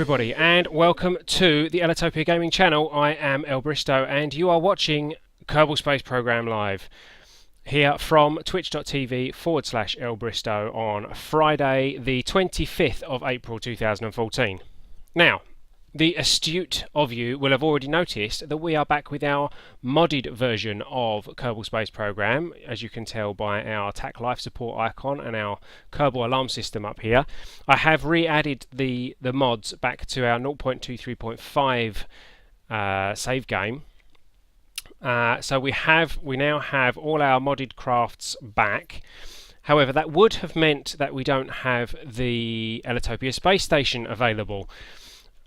everybody, and welcome to the Ellitopia Gaming channel. I am El Bristow, and you are watching Kerbal Space Program live here from twitch.tv/El Bristow on Friday the 25th of April 2014. Now, the astute of you will have already noticed that we are back with our modded version of Kerbal Space Program, as you can tell by our TAC Life support icon and our Kerbal alarm system up here. I have re-added the mods back to our 0.23.5 save game. So we now have all our modded crafts back. However, that would have meant that we don't have the Ellitopia Space Station available.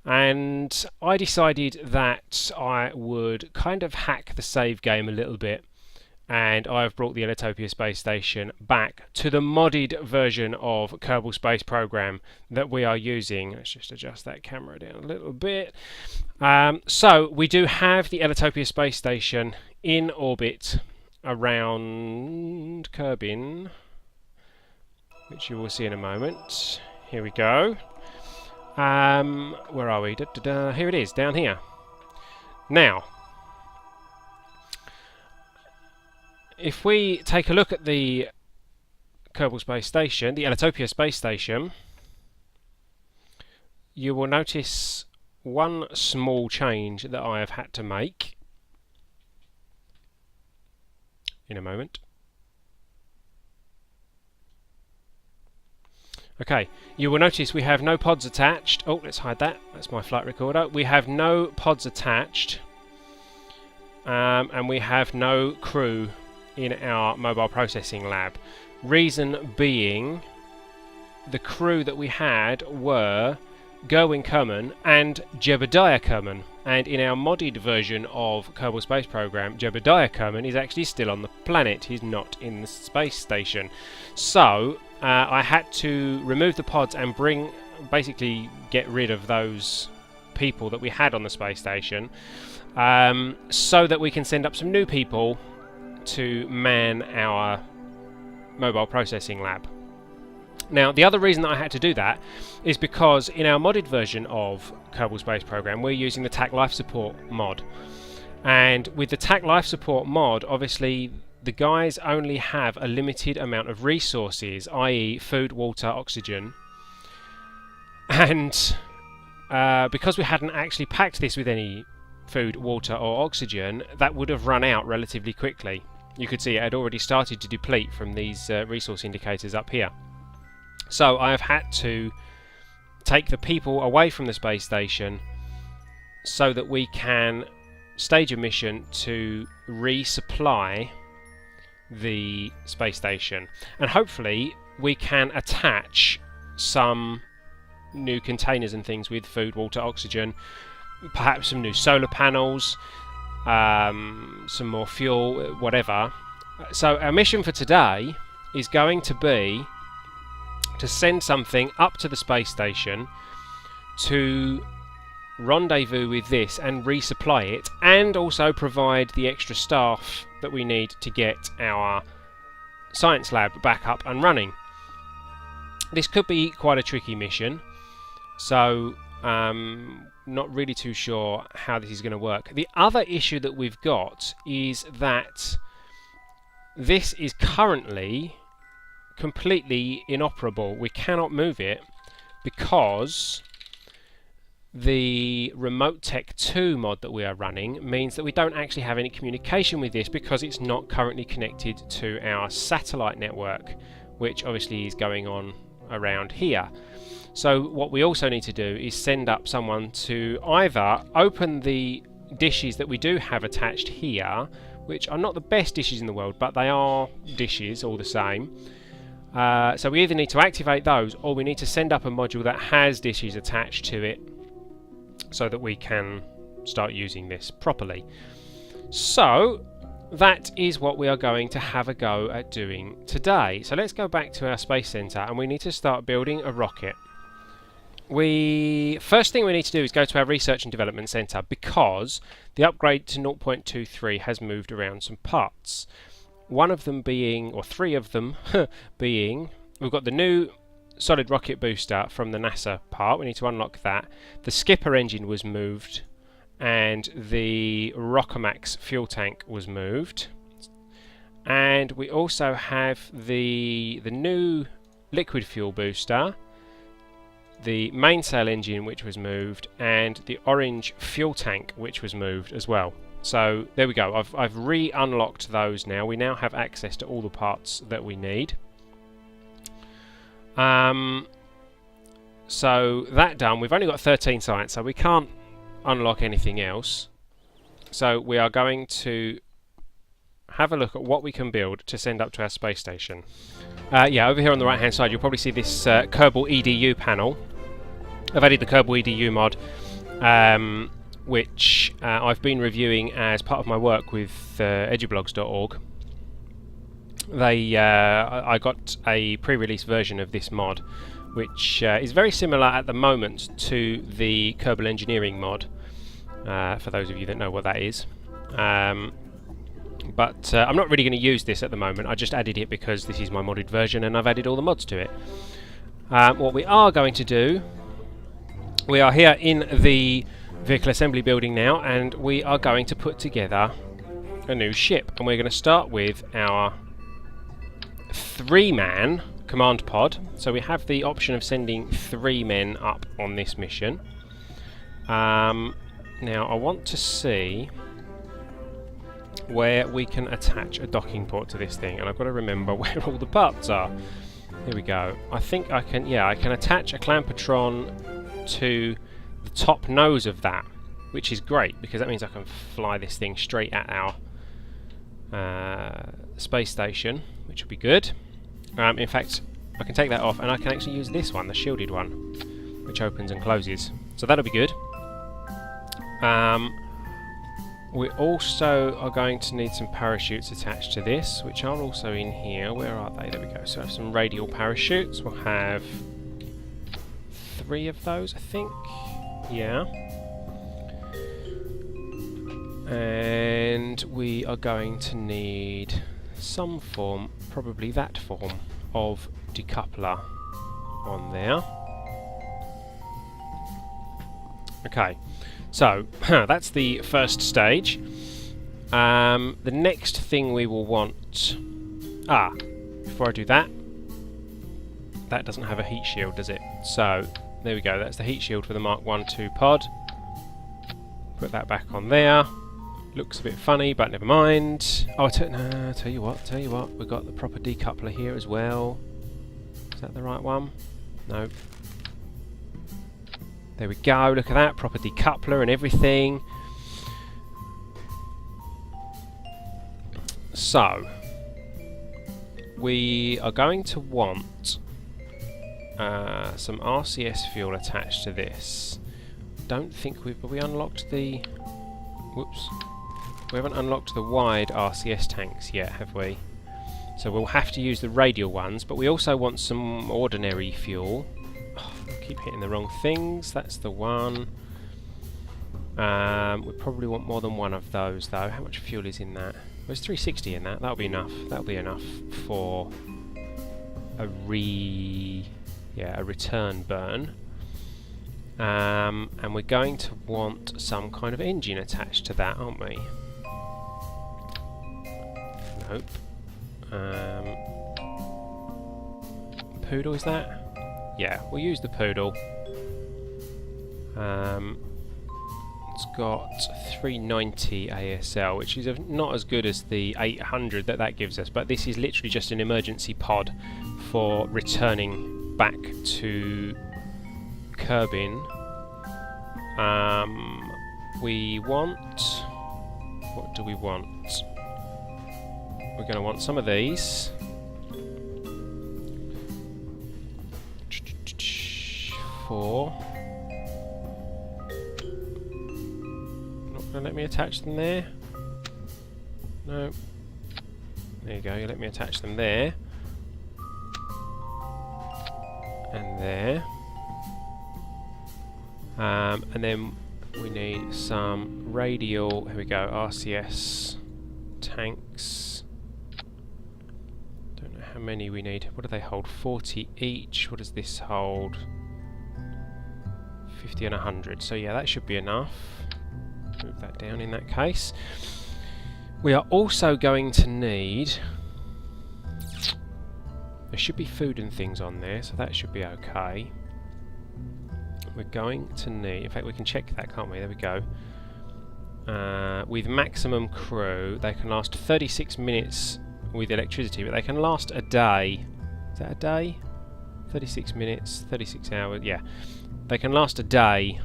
And I decided that I would kind of hack the save game a little bit, and I've brought the Ellitopia Space Station back to the modded version of Kerbal Space Program that we are using. Let's just adjust that camera down a little bit. So we do have the Ellitopia Space Station in orbit around Kerbin, which you will see in a moment. Here we go. Where are we? Here it is, down here. Now, if we take a look at the Kerbal Space Station, the Ellitopia Space Station, you will notice one small change that I have had to make in a moment. Okay, you will notice we have no pods attached. Oh, let's hide that. That's my flight recorder. We have no pods attached. And we have no crew in our mobile processing lab. Reason being, the crew that we had were Gerwin Kerman and Jebediah Kerman. And in our modded version of Kerbal Space Program, Jebediah Kerman is actually still on the planet. He's not in the space station. So I had to remove the pods and basically get rid of those people that we had on the space station, so that we can send up some new people to man our mobile processing lab. Now, the other reason that I had to do that is because in our modded version of Kerbal Space Program, we're using the TAC Life Support mod. And with the TAC Life Support mod, obviously, the guys only have a limited amount of resources, i.e. food, water, oxygen. And because we hadn't actually packed this with any food, water or oxygen, that would have run out relatively quickly. You could see it had already started to deplete from these resource indicators up here. So I have had to take the people away from the space station so that we can stage a mission to resupply the space station, and hopefully we can attach some new containers and things with food, water, oxygen, perhaps some new solar panels, some more fuel, whatever. So our mission for today is going to be to send something up to the space station to rendezvous with this and resupply it, and also provide the extra staff that we need to get our science lab back up and running. This could be quite a tricky mission, so not really too sure how this is going to work. The other issue that we've got is that this is currently completely inoperable. We cannot move it because the Remote Tech 2 mod that we are running means that we don't actually have any communication with this, because it's not currently connected to our satellite network, which obviously is going on around here. So what we also need to do is send up someone to either open the dishes that we do have attached here, which are not the best dishes in the world, but they are dishes all the same. So we either need to activate those, or we need to send up a module that has dishes attached to it, so that we can start using this properly. So that is what we are going to have a go at doing today. So let's go back to our space center, and we need to start building a rocket. First thing we need to do is go to our research and development center, because the upgrade to 0.23 has moved around some parts. One of them being, or three of them being, we've got the new solid rocket booster from the NASA part. We need to unlock that. The skipper engine was moved, and the Rockomax fuel tank was moved. And we also have the new liquid fuel booster, the mainsail engine which was moved, and the orange fuel tank which was moved as well. So there we go. I've re-unlocked those now. We now have access to all the parts that we need. So that done. We've only got 13 science, so we can't unlock anything else. So we are going to have a look at what we can build to send up to our space station. Yeah, over here on the right hand side you'll probably see this Kerbal EDU panel. I've added the Kerbal EDU mod, which I've been reviewing as part of my work with edublogs.org. I got a pre-release version of this mod, which is very similar at the moment to the Kerbal Engineering mod, for those of you that know what that is. But I'm not really going to use this at the moment. I just added it because this is my modded version and I've added all the mods to it. What we are going to do, we are here in the vehicle assembly building now, and we are going to put together a new ship. And we're going to start with our 3-man command pod. So we have the option of sending 3 men up on this mission. Now I want to see where we can attach a docking port to this thing, and I've got to remember where all the parts are. Here we go. I think I can, yeah, I can attach a Clampertron to the top nose of that, which is great because that means I can fly this thing straight at our space station, which will be good. In fact, I can take that off and I can actually use this one, the shielded one, which opens and closes. So that'll be good. We also are going to need some parachutes attached to this, which are also in here. Where are they? There we go. So I have some radial parachutes. We'll have 3 of those, I think. Yeah. And we are going to need some form, probably that form, of decoupler on there. Okay. So, that's the first stage. The next thing we will want... before I do that, that doesn't have a heat shield, does it? So, there we go, that's the heat shield for the Mark 1-2 pod. Put that back on there. Looks a bit funny, but never mind. Oh, tell you what, we've got the proper decoupler here as well. Is that the right one? No. There we go, look at that, proper decoupler and everything. So, we are going to want some RCS fuel attached to this. Don't think have we unlocked the... Whoops. We haven't unlocked the wide RCS tanks yet, have we? So we'll have to use the radial ones, but we also want some ordinary fuel. I keep hitting the wrong things. That's the one. We probably want more than one of those, though. How much fuel is in that? There's 360 in that. That'll be enough. That'll be enough for a return burn. And we're going to want some kind of engine attached to that, aren't we? Nope. Poodle, is that? Yeah, we'll use the Poodle. It's got 390 ASL, which is not as good as the 800 that gives us, but this is literally just an emergency pod for returning back to Kerbin. We want... What do we want? We're going to want some of these. 4. Not going to let me attach them there. No. There you go, you let me attach them there. And there. And then we need some radial, here we go, RCS tanks. Don't know how many we need. What do they hold? 40 each. What does this hold? 50 and 100. So yeah, that should be enough. Move that down in that case. We are also going to need... There should be food and things on there, so that should be okay. We're going to need... In fact, we can check that, can't we? There we go. With maximum crew, they can last 36 minutes with electricity, but they can last a day. Is that a day? 36 minutes, 36 hours, yeah. They can last a day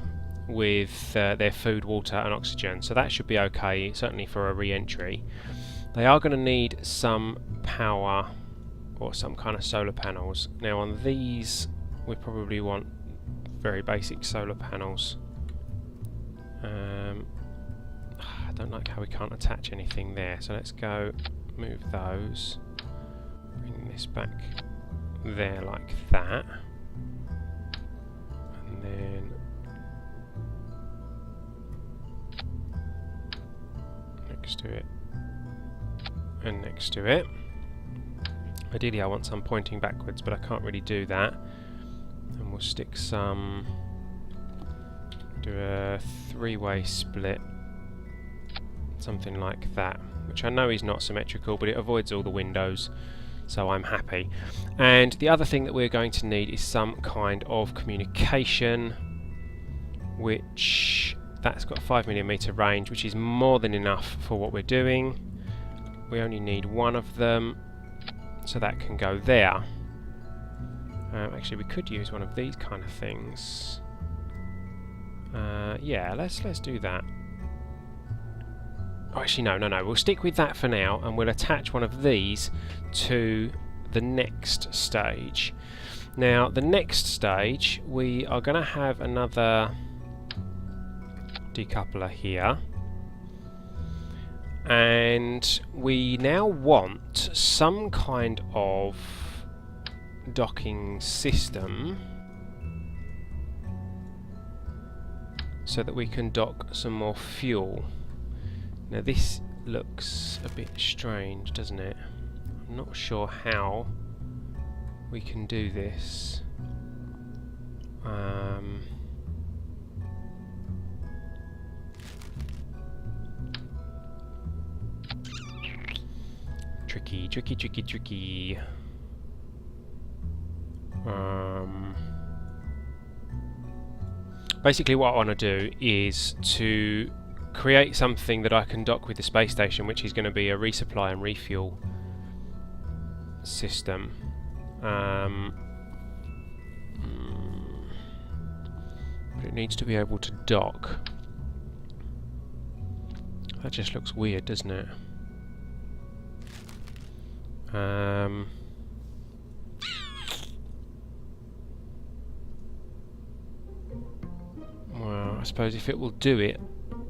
with their food, water and oxygen, so that should be okay, certainly for a re-entry. They are going to need some power or some kind of solar panels. Now on these we probably want very basic solar panels. I don't like how we can't attach anything there, so let's go move those, bring this back there like that, and then next to it and next to it. Ideally I want some pointing backwards, but I can't really do that, and we'll stick some, do a three-way split, something like that, which I know is not symmetrical, but it avoids all the windows, so I'm happy. And the other thing that we're going to need is some kind of communication, which that's got a 5mm range, which is more than enough for what we're doing. We only need one of them, so that can go there. Actually, we could use one of these kind of things. Yeah, let's do that. Oh, actually, no. We'll stick with that for now, and we'll attach one of these to the next stage. Now, the next stage, we are going to have another decoupler here, and we now want some kind of docking system so that we can dock some more fuel. Now this looks a bit strange, doesn't it? I'm not sure how we can do this. Tricky. Basically what I want to do is to create something that I can dock with the space station, which is going to be a resupply and refuel system. But it needs to be able to dock. That just looks weird, doesn't it? Well, I suppose if it will do it,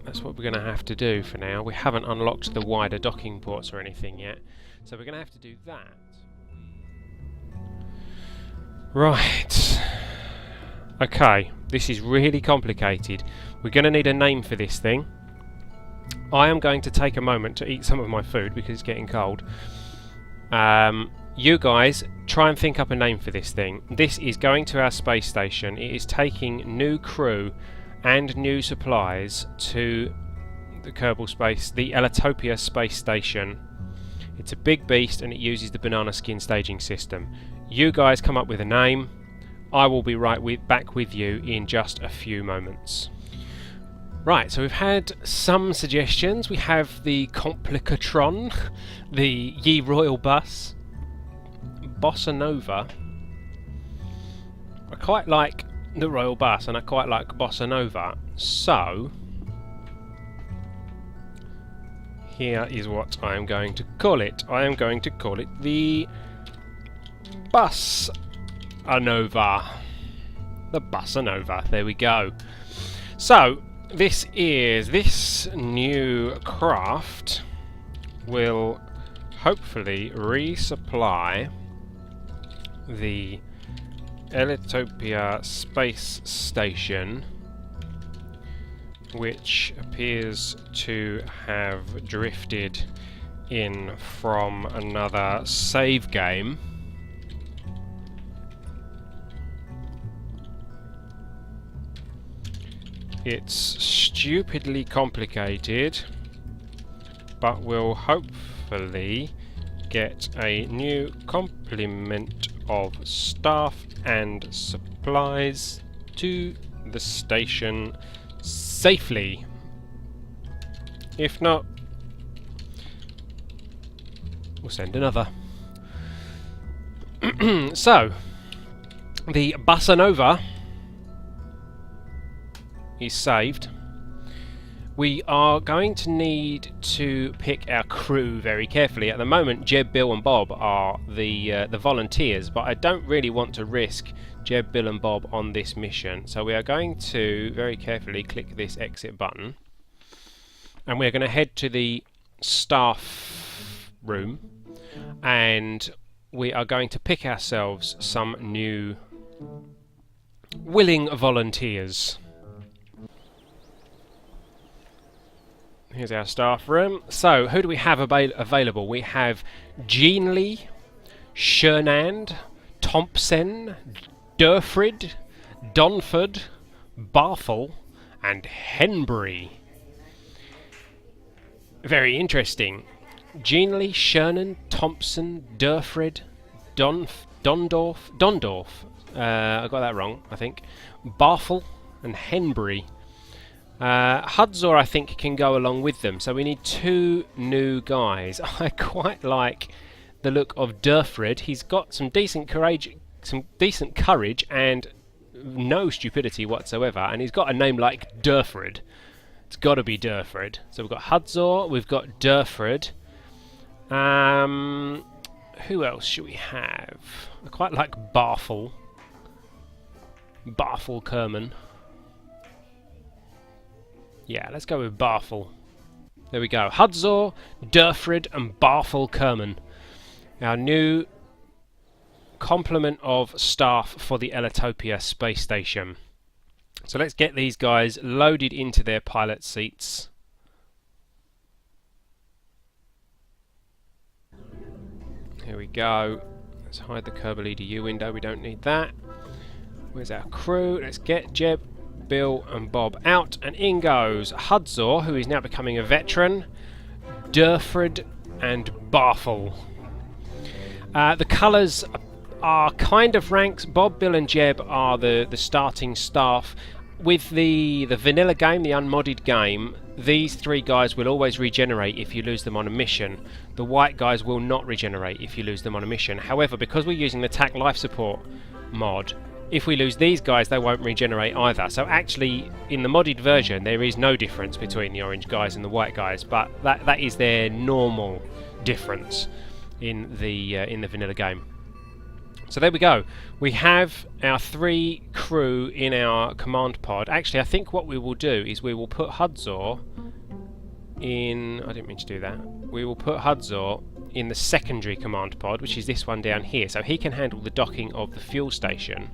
that's what we're going to have to do for now. We haven't unlocked the wider docking ports or anything yet, so we're going to have to do that. Right. Okay, this is really complicated. We're going to need a name for this thing. I am going to take a moment to eat some of my food because it's getting cold. You guys, try and think up a name for this thing. This is going to our space station. It is taking new crew and new supplies to the Kerbal space, the Ellitopia Space Station. It's a big beast and it uses the banana skin staging system. You guys come up with a name. I will be back with you in just a few moments. Right, so we've had some suggestions. We have the Complicatron, the Ye Royal Bus, Bossa Nova. I quite like the Royal Bus and I quite like Bossa Nova, so here is what I am going to call it. I am going to call it the Bossa Nova. The Bossa Nova, there we go. So this new craft will hopefully resupply the Ellitopia Space Station, which appears to have drifted in from another save game. It's stupidly complicated, but we'll hopefully get a new complement of staff and supplies to the station safely. If not, we'll send another. So, the Bossa Nova is saved. We are going to need to pick our crew very carefully. At the moment, Jeb, Bill and Bob are the volunteers, but I don't really want to risk Jeb, Bill and Bob on this mission. So we are going to very carefully click this exit button, and we're going to head to the staff room, and we are going to pick ourselves some new willing volunteers. Here's our staff room. So, who do we have available? We have Jean Lee, Shernand, Thompson, Durfrid, Donford, Barthel, and Henbury. Very interesting. Jean Lee, Shernan, Thompson, Durfrid, Dondorf. I got that wrong, I think. Barthel and Henbury. Hudzor, I think, can go along with them, so we need 2 new guys. I quite like the look of Durfrid. He's got some decent courage and no stupidity whatsoever, and he's got a name like Durfrid. It's got to be Durfrid. So we've got Hudzor, we've got Durfrid. Who else should we have? I quite like Barthel. Barthel Kerman. Yeah, let's go with Barthel. There we go. Hudzor, Durfrid and Barthel Kerman. Our new complement of staff for the Ellitopia Space Station. So let's get these guys loaded into their pilot seats. Here we go. Let's hide the Kerbal EDU window. We don't need that. Where's our crew? Let's get Jeb, Bill and Bob out, and in goes Hudzor, who is now becoming a veteran, Durfrid and Barthel. The colours are kind of ranked. Bob, Bill and Jeb are the starting staff. With the vanilla game, the unmodded game, these 3 guys will always regenerate if you lose them on a mission. The white guys will not regenerate if you lose them on a mission. However, because we're using the TAC life support mod, if we lose these guys, they won't regenerate either. So actually, in the modded version, there is no difference between the orange guys and the white guys, but that is their normal difference in the vanilla game. So there we go. We have our 3 crew in our command pod. Actually, I think what we will do is we will put Hudzor in... I didn't mean to do that. We will put Hudzor in the secondary command pod, which is this one down here. So he can handle the docking of the fuel station,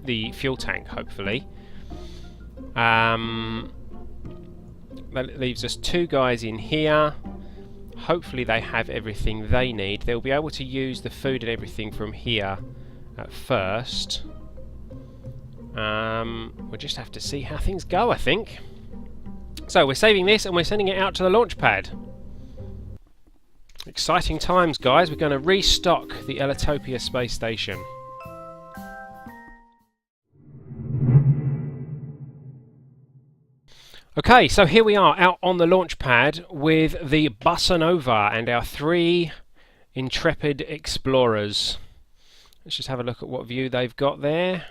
the fuel tank, hopefully. That leaves us 2 guys in here. Hopefully they have everything they need. They'll be able to use the food and everything from here at first. We'll just have to see how things go, I think. So we're saving this and we're sending it out to the launch pad. Exciting times, guys. We're going to restock the Ellitopia Space Station. Okay, so here we are out on the launch pad with the Bossa Nova and our 3 intrepid explorers. Let's just have a look at what view they've got there.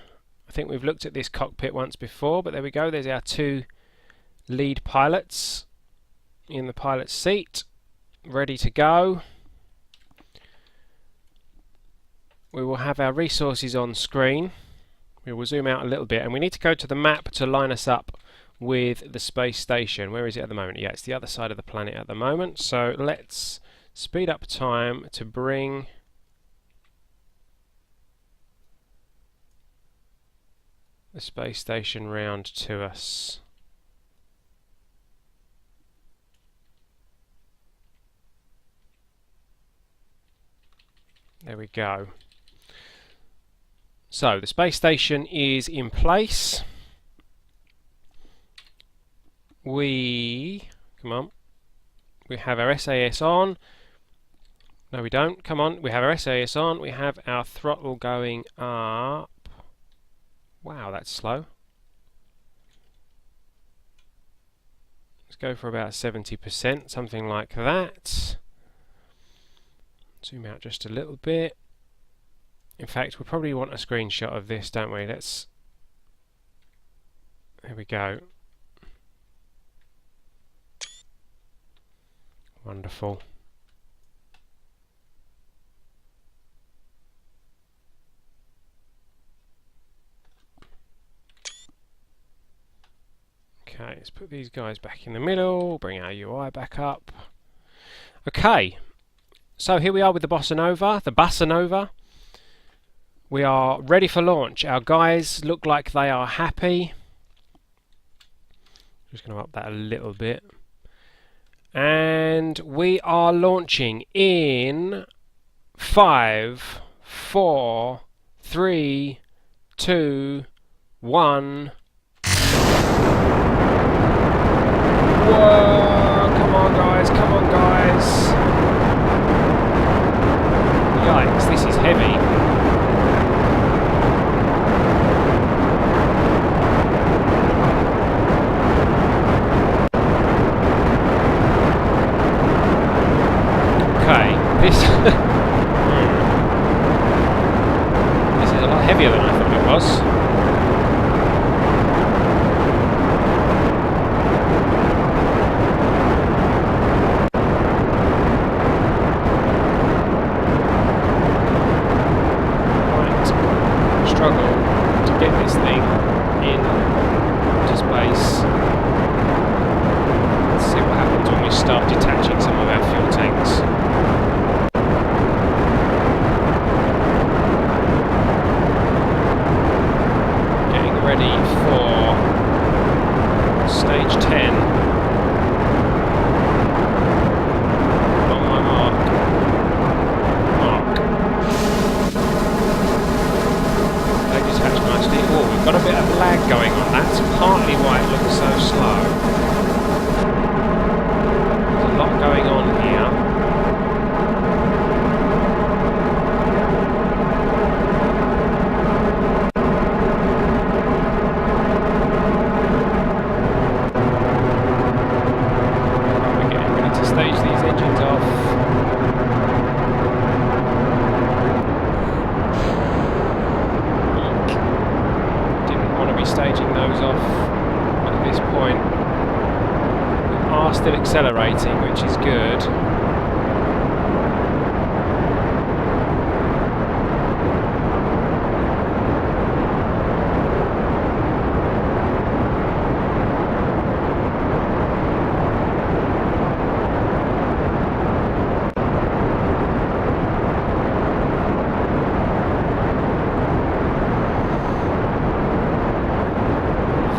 I think we've looked at this cockpit once before, but there we go. There's our 2 lead pilots in the pilot's seat, ready to go. We will have our resources on screen. We will zoom out a little bit, and we need to go to the map to line us up with the space station. Where is it at the moment? Yeah, it's the other side of the planet at the moment. So let's speed up time to bring the space station round to us. There we go. So the space station is in place. come on, we have our SAS on. No, we don't. Come on, we have our SAS on. We have our throttle going up. Wow, that's slow. Let's go for about 70%, something like that. Zoom out just a little bit. In fact, we probably want a screenshot of this, don't we? There we go. Wonderful. Okay, let's put these guys back in the middle, bring our UI back up. Okay, so here we are with the Bossa Nova. We are ready for launch. Our guys look like they are happy. Just going to up that a little bit. And we are launching in 5, 4, 3, 2, 1. Whoa! Come on, guys! Come on, guys! Yikes! This is heavy. Okay, this this is a lot heavier than I thought it was. Accelerating, which is good.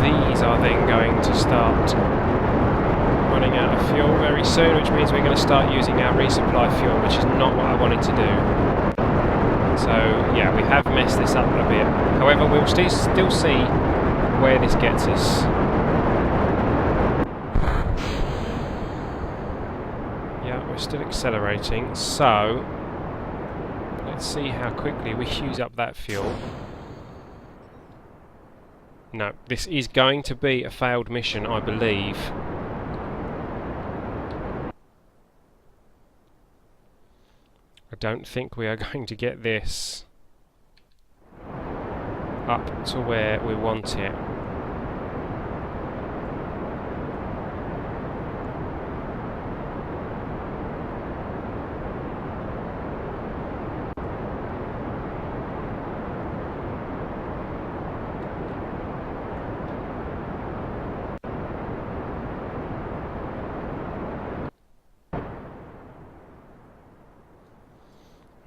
These are then going to start running out of fuel very soon, which means we're going to start using our resupply fuel, which is not what I wanted to do. So yeah, we have messed this up a bit. However, we'll still see where this gets us. Yeah, we're still accelerating, so let's see how quickly we use up that fuel. No, this is going to be a failed mission, I believe. I don't think we are going to get this up to where we want it.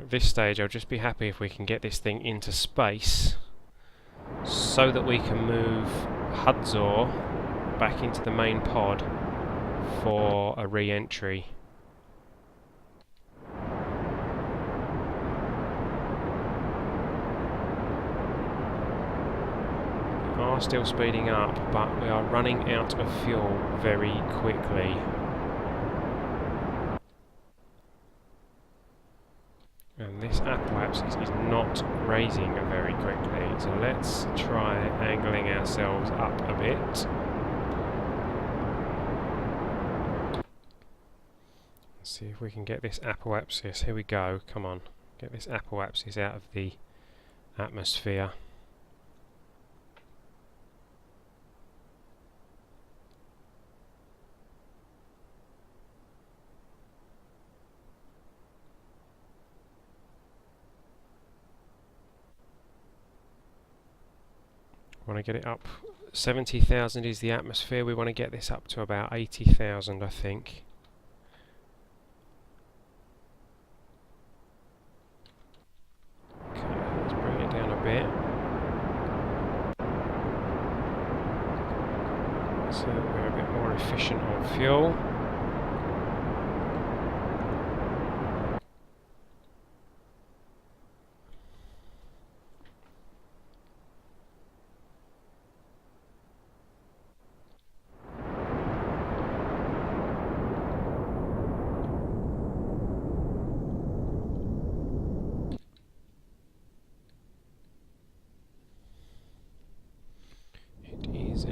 At this stage, I'll just be happy if we can get this thing into space so that we can move Hudzor back into the main pod for a re-entry. We are are still speeding up, but we are running out of fuel very quickly. And this apoapsis is not raising very quickly, so let's try angling ourselves up a bit. Let's see if we can get this apoapsis. Here we go, come on. Get this apoapsis out of the atmosphere. Want to get it up. 70,000 is the atmosphere. We want to get this up to about 80,000, I think. Okay, let's bring it down a bit. So we're a bit more efficient on fuel.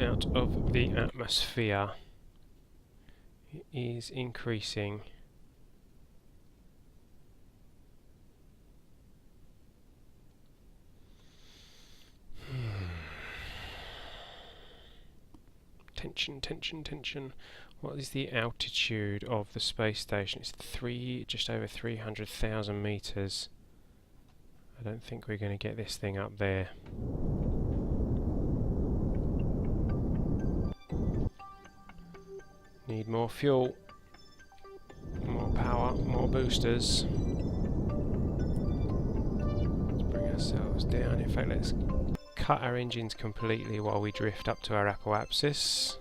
Out of the atmosphere. It is increasing. Tension, tension, tension. What is the altitude of the space station? It's just over 300,000 meters. I don't think we're going to get this thing up there. Need more fuel, more power, more boosters. Let's bring ourselves down. In fact, let's cut our engines completely while we drift up to our apoapsis.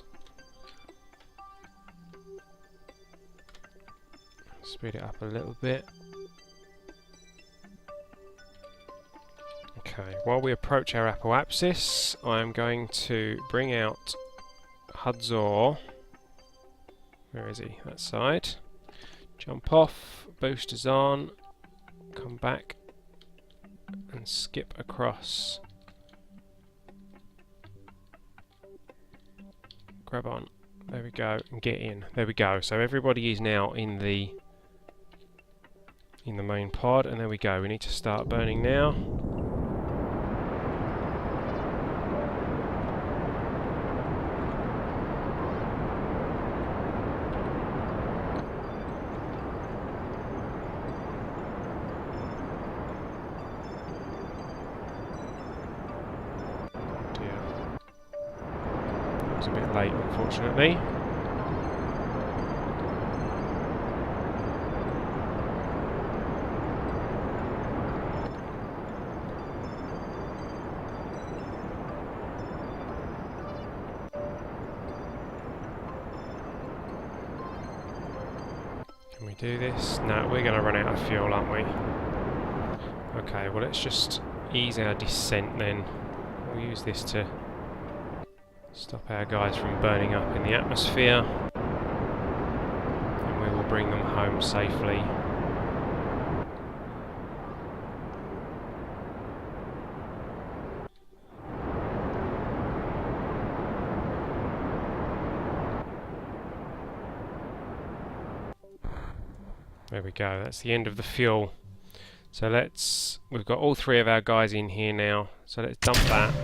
Speed it up a little bit. Okay, while we approach our apoapsis, I am going to bring out Hudzor. Where is he? That side. Jump off, boosters on, come back and skip across. Grab on. There we go, and get in. There we go. So everybody is now in the main pod, and there we go. We need to start burning now. A bit late, unfortunately. Can we do this? No, we're going to run out of fuel, aren't we? Okay, well let's just ease our descent then. We'll use this to stop our guys from burning up in the atmosphere, and we will bring them home safely. There we go, that's the end of the fuel. So we've got all three of our guys in here now, so let's dump that.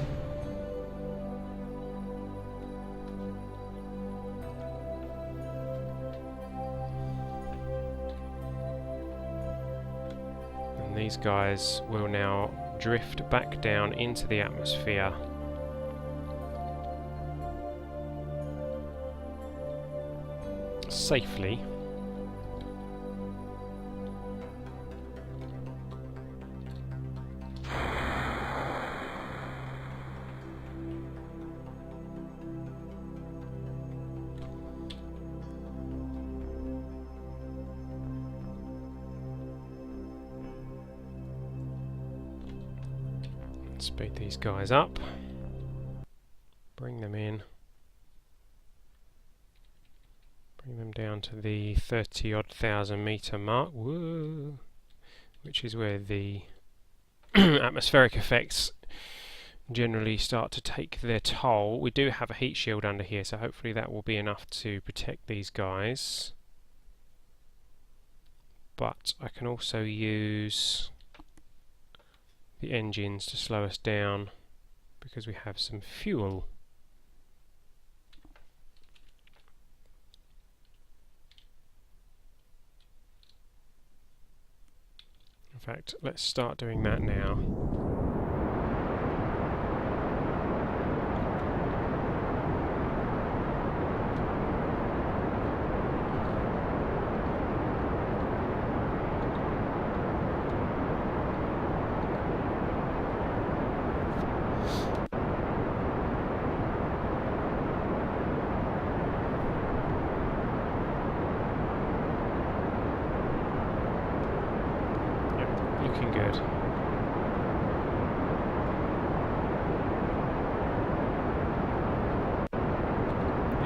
These guys will now drift back down into the atmosphere. Safely. Speed these guys up. bring them in. Bring them down to the 30-odd thousand metre mark. Whoa! Which is where the atmospheric effects generally start to take their toll. We do have a heat shield under here, so hopefully that will be enough to protect these guys. But I can also use the engines to slow us down because we have some fuel. In fact, let's start doing that now. Looking good.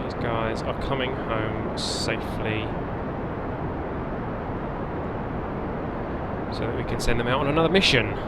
These guys are coming home safely so that we can send them out on another mission.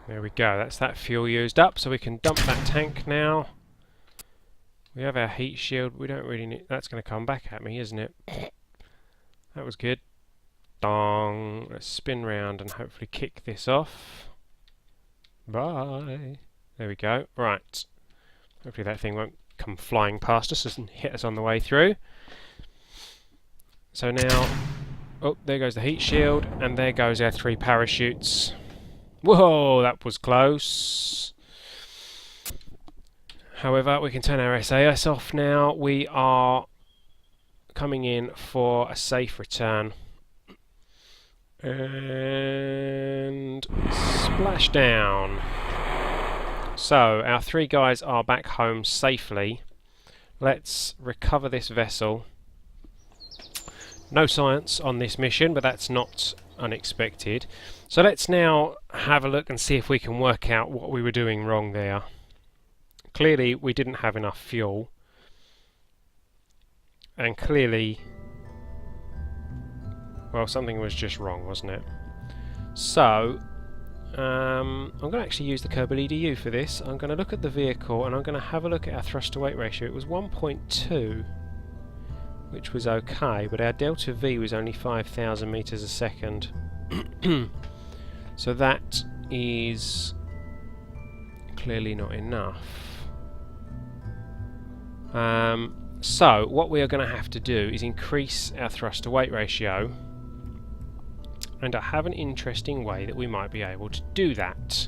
There we go, that's that fuel used up, so we can dump that tank now. We have our heat shield, we don't really need... That's going to come back at me, isn't it? That was good. Dong! Let's spin round and hopefully kick this off. Bye! There we go, right. Hopefully that thing won't come flying past us and hit us on the way through. So now... Oh, there goes the heat shield, and there goes our 3 parachutes. Whoa, that was close. However, we can turn our SAS off now. We are coming in for a safe return. And splashdown. So, our 3 guys are back home safely. Let's recover this vessel. No science on this mission, but that's not unexpected. So let's now have a look and see if we can work out what we were doing wrong there. Clearly we didn't have enough fuel, and clearly, well, something was just wrong, wasn't it? So I'm going to actually use the Kerbal EDU for this. I'm going to look at the vehicle and I'm going to have a look at our thrust to weight ratio. It was 1.2, which was okay, but our delta V was only 5,000 meters a second. So that is clearly not enough. So what we are going to have to do is increase our thrust to weight ratio, and I have an interesting way that we might be able to do that.